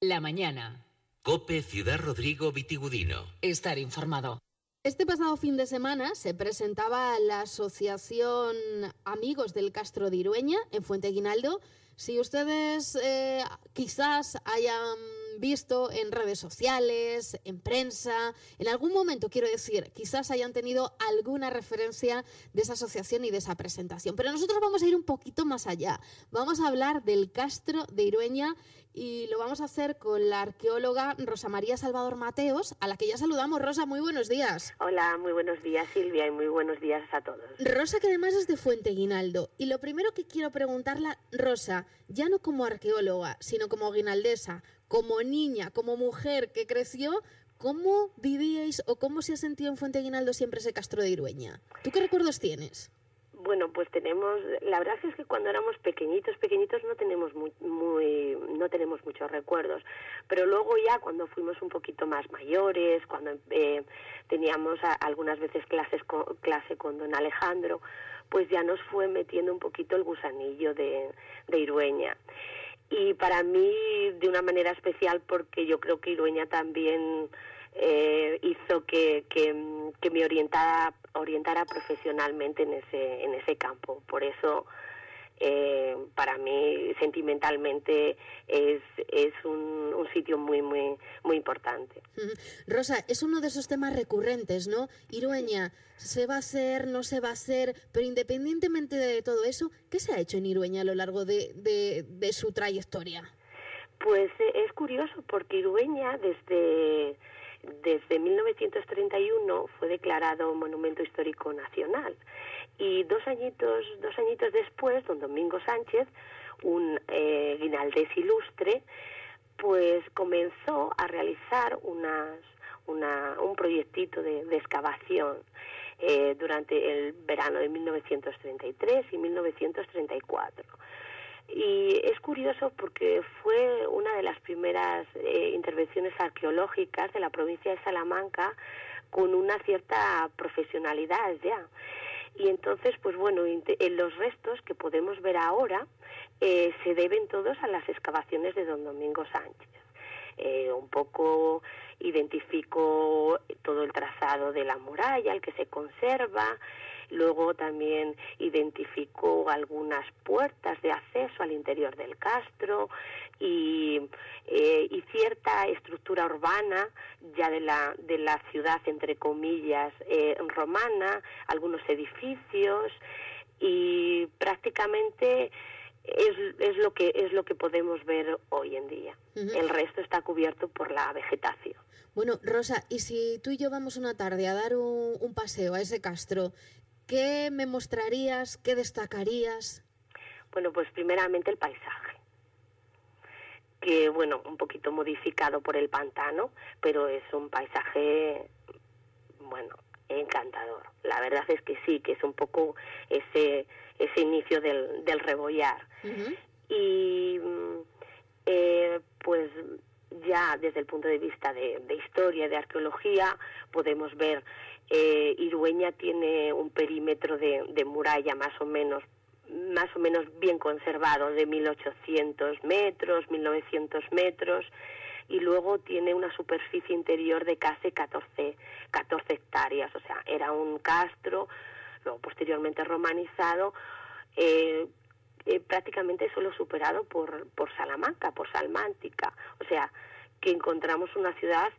La mañana. COPE Ciudad Rodrigo Vitigudino. Estar informado. Este pasado fin de semana se presentaba la Asociación Amigos del Castro de Irueña en Fuenteguinaldo. Si ustedes quizás hayan visto en redes sociales, en prensa, en algún momento, quiero decir, quizás hayan tenido alguna referencia de esa asociación y de esa presentación. Pero nosotros vamos a ir un poquito más allá. Vamos a hablar del Castro de Irueña y lo vamos a hacer con la arqueóloga Rosa María Salvador Mateos, a la que ya saludamos. Rosa, muy buenos días. Hola, muy buenos días, Silvia, y muy buenos días a todos. Rosa, que además es de Fuenteguinaldo. Y lo primero que quiero preguntarla, Rosa, ya no como arqueóloga, sino como guinaldesa, como niña, como mujer que creció, ¿cómo vivíais o cómo se ha sentido en Fuenteguinaldo siempre ese Castro de Irueña? ¿Tú qué recuerdos tienes? Bueno, pues la verdad es que cuando éramos pequeñitos no tenemos no tenemos muchos recuerdos, pero luego ya cuando fuimos un poquito más mayores, cuando teníamos algunas veces clase con don Alejandro, pues ya nos fue metiendo un poquito el gusanillo de Irueña. Y para mí de una manera especial, porque yo creo que Irueña también hizo que me orientara profesionalmente en ese campo. Por eso para mí sentimentalmente es un sitio muy importante. Rosa, es uno de esos temas recurrentes, ¿no? Irueña, ¿se va a hacer, no se va a hacer? Pero independientemente de todo eso, ¿qué se ha hecho en Irueña a lo largo de su trayectoria? Pues es curioso, porque Irueña desde 1931 fue declarado Monumento Histórico Nacional, y dos añitos después, don Domingo Sánchez, un guinaldés ilustre, pues comenzó a realizar un proyectito de excavación durante el verano de 1933 y 1934. Y es curioso porque fue una de las primeras intervenciones arqueológicas de la provincia de Salamanca con una cierta profesionalidad ya. Y entonces, pues bueno, los restos que podemos ver ahora se deben todos a las excavaciones de don Domingo Sánchez. Un poco identificó todo el trazado de la muralla, el que se conserva. Luego también identificó algunas puertas de acceso al interior del castro y cierta estructura urbana ya de la ciudad, entre comillas, romana, algunos edificios, y prácticamente es lo que podemos ver hoy en día. Uh-huh. El resto está cubierto por la vegetación. Bueno, Rosa, y si tú y yo vamos una tarde a dar un paseo a ese castro, ¿qué me mostrarías, qué destacarías? Bueno, pues primeramente el paisaje, que bueno, un poquito modificado por el pantano, pero es un paisaje, bueno, encantador. La verdad es que sí, que es un poco ese inicio del rebollar. Uh-huh. Y pues ya desde el punto de vista de historia, de arqueología, podemos ver Irueña tiene un perímetro de muralla más o menos bien conservado, de 1800 metros, 1900 metros, y luego tiene una superficie interior de casi 14 hectáreas, o sea, era un castro, luego posteriormente romanizado, prácticamente solo superado por Salamanca, por Salmántica, o sea, que encontramos una ciudad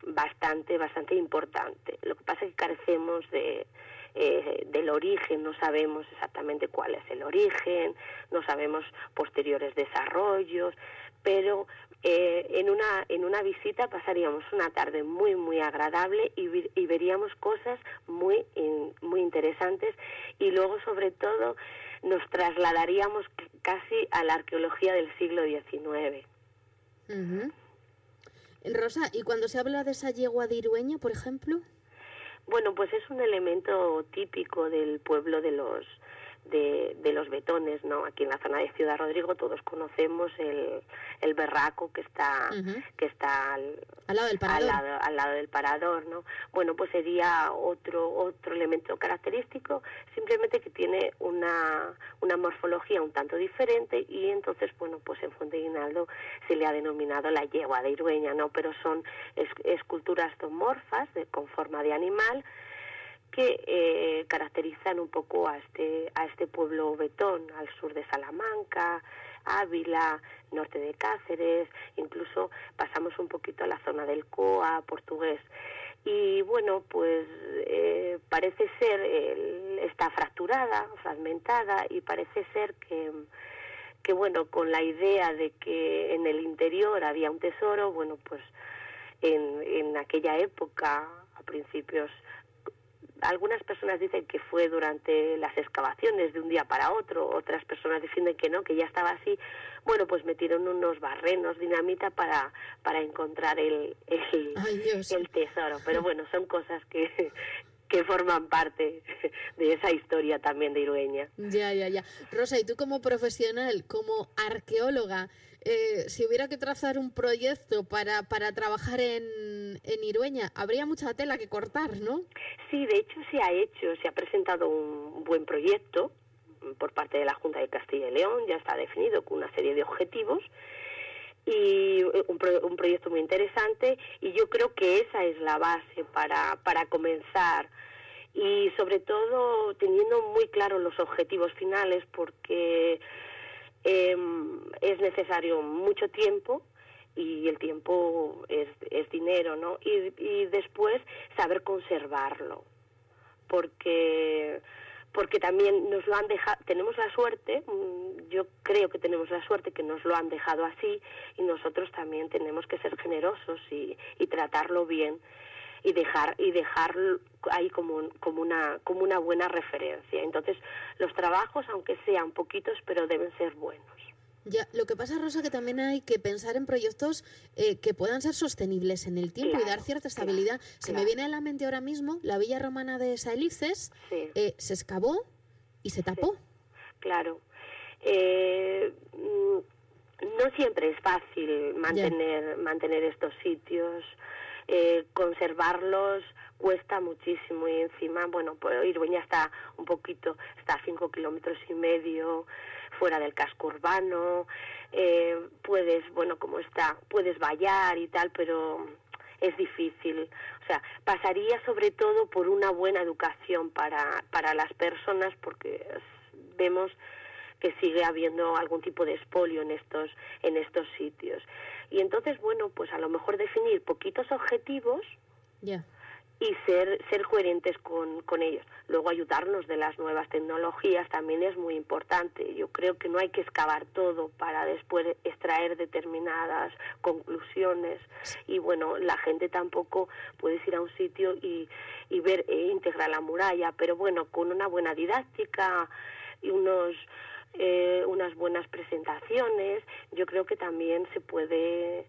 bastante importante. Lo que pasa es que carecemos del origen, no sabemos exactamente cuál es el origen, no sabemos posteriores desarrollos, pero en una visita pasaríamos una tarde muy agradable y veríamos cosas muy interesantes, y luego sobre todo nos trasladaríamos casi a la arqueología del siglo XIX. Uh-huh. Rosa, ¿y cuando se habla de esa yegua de Irueña, por ejemplo? Bueno, pues es un elemento típico del pueblo de los de los betones, ¿no? Aquí en la zona de Ciudad Rodrigo todos conocemos el berraco que está al lado del parador. al lado del parador, ¿no? Bueno, pues sería otro elemento característico, simplemente que tiene una morfología un tanto diferente, y entonces, bueno, pues en Fuente Guinaldo se le ha denominado la yegua de Irueña, ¿no? Pero son esculturas zoomorfas con forma de animal, que caracterizan un poco a este pueblo betón, al sur de Salamanca, Ávila, norte de Cáceres, incluso pasamos un poquito a la zona del Coa, Portugués. Y bueno, pues parece ser, está fragmentada, y parece ser que bueno, con la idea de que en el interior había un tesoro, bueno, pues en aquella época, a principios, algunas personas dicen que fue durante las excavaciones de un día para otro, otras personas defienden que no, que ya estaba así. Bueno, pues metieron unos barrenos, dinamita para encontrar el tesoro. Pero bueno, son cosas que forman parte de esa historia también de Irueña. Ya. Rosa, y tú como profesional, como arqueóloga, si hubiera que trazar un proyecto para trabajar en Irueña, habría mucha tela que cortar, ¿no? Sí, de hecho se ha presentado un buen proyecto por parte de la Junta de Castilla y León, ya está definido con una serie de objetivos, y un proyecto muy interesante, y yo creo que esa es la base para comenzar, y sobre todo teniendo muy claros los objetivos finales, porque es necesario mucho tiempo, y el tiempo es dinero, ¿no? Y después saber conservarlo, porque también nos lo han dejado, tenemos la suerte, yo creo que tenemos la suerte que nos lo han dejado así, y nosotros también tenemos que ser generosos y tratarlo bien, y dejar ahí como una buena referencia. Entonces, los trabajos, aunque sean poquitos, pero deben ser buenos. Ya, lo que pasa, Rosa, que también hay que pensar en proyectos que puedan ser sostenibles en el tiempo, y dar cierta estabilidad. Se me viene a la mente ahora mismo la villa romana de Saelices, se excavó y se tapó. Sí, claro. No siempre es fácil mantener estos sitios, conservarlos cuesta muchísimo, y encima, bueno, pues Irueña está a 5 kilómetros y medio fuera del casco urbano, puedes vallar y tal, pero es difícil. O sea, pasaría sobre todo por una buena educación para las personas, porque vemos que sigue habiendo algún tipo de expolio en estos sitios. Y entonces, bueno, pues a lo mejor definir poquitos objetivos y ser coherentes con ellos. Luego, ayudarnos de las nuevas tecnologías también es muy importante. Yo creo que no hay que excavar todo para después extraer determinadas conclusiones. Y bueno, la gente tampoco puede ir a un sitio y ver íntegra la muralla, pero bueno, con una buena didáctica y unas buenas presentaciones, yo creo que también se puede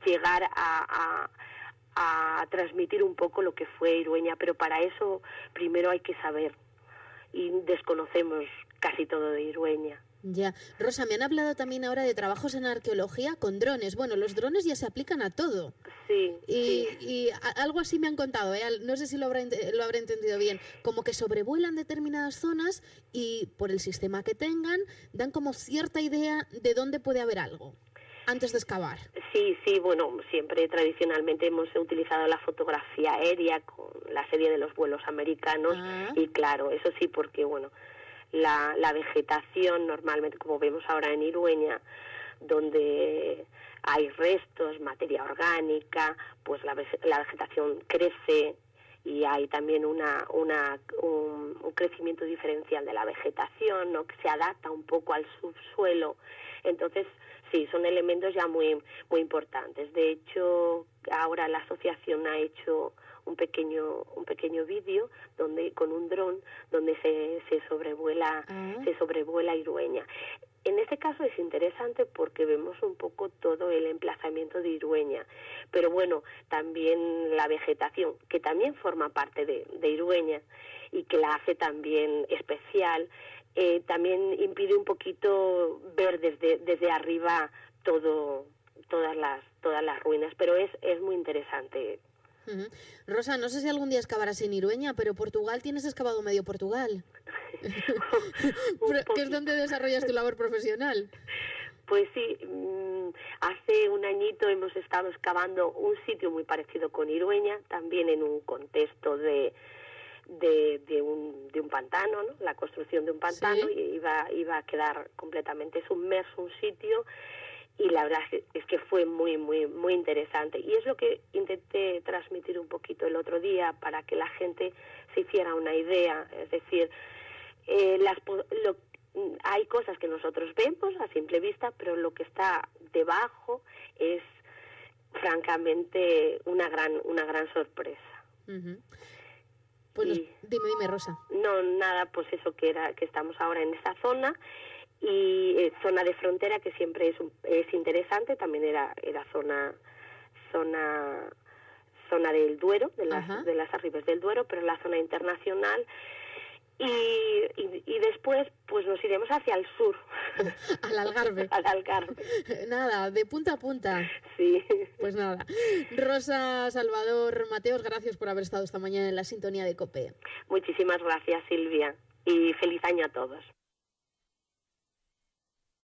llegar a transmitir un poco lo que fue Irueña, pero para eso primero hay que saber, y desconocemos casi todo de Irueña. Ya. Rosa, me han hablado también ahora de trabajos en arqueología con drones. Bueno, los drones ya se aplican a todo. Sí. Y algo así me han contado, no sé si lo habré entendido bien, como que sobrevuelan determinadas zonas y por el sistema que tengan dan como cierta idea de dónde puede haber algo antes de excavar. Sí, bueno, siempre tradicionalmente hemos utilizado la fotografía aérea con la serie de los vuelos americanos, y claro, eso sí, porque bueno, la vegetación normalmente, como vemos ahora en Irueña, donde hay restos, materia orgánica, pues la vegetación crece, y hay también un crecimiento diferencial de la vegetación, ¿no?, que se adapta un poco al subsuelo. Entonces, sí, son elementos ya muy muy importantes. De hecho, ahora la asociación ha hecho un pequeño vídeo donde con un dron donde se sobrevuela Irueña. En este caso es interesante porque vemos un poco todo el emplazamiento de Irueña, pero bueno, también la vegetación, que también forma parte de Irueña y que la hace también especial, también impide un poquito ver desde arriba todas las ruinas, pero es muy interesante. Uh-huh. Rosa, no sé si algún día excavarás en Irueña, pero Portugal, tienes excavado medio Portugal. Que es donde desarrollas tu labor profesional. Pues sí, hace un añito hemos estado excavando un sitio muy parecido con Irueña, también en un contexto de un pantano, ¿no? La construcción de un pantano, ¿Sí? y iba a quedar completamente submerso un sitio, y la verdad es que fue muy, muy, muy interesante. Y es lo que intenté transmitir un poquito el otro día para que la gente se hiciera una idea. Es decir, hay cosas que nosotros vemos a simple vista, pero lo que está debajo es francamente una gran sorpresa. Uh-huh. Pues dime, Rosa. No, nada, pues eso, que estamos ahora en esa zona, y zona de frontera, que siempre es interesante. También era zona del Duero, de las Arribes del Duero, pero la zona internacional. Y después pues nos iremos hacia el sur. Al Algarve. Al Algarve. Nada, de punta a punta. Sí. Pues nada. Rosa Salvador Mateos, gracias por haber estado esta mañana en la sintonía de COPE. Muchísimas gracias, Silvia, y feliz año a todos.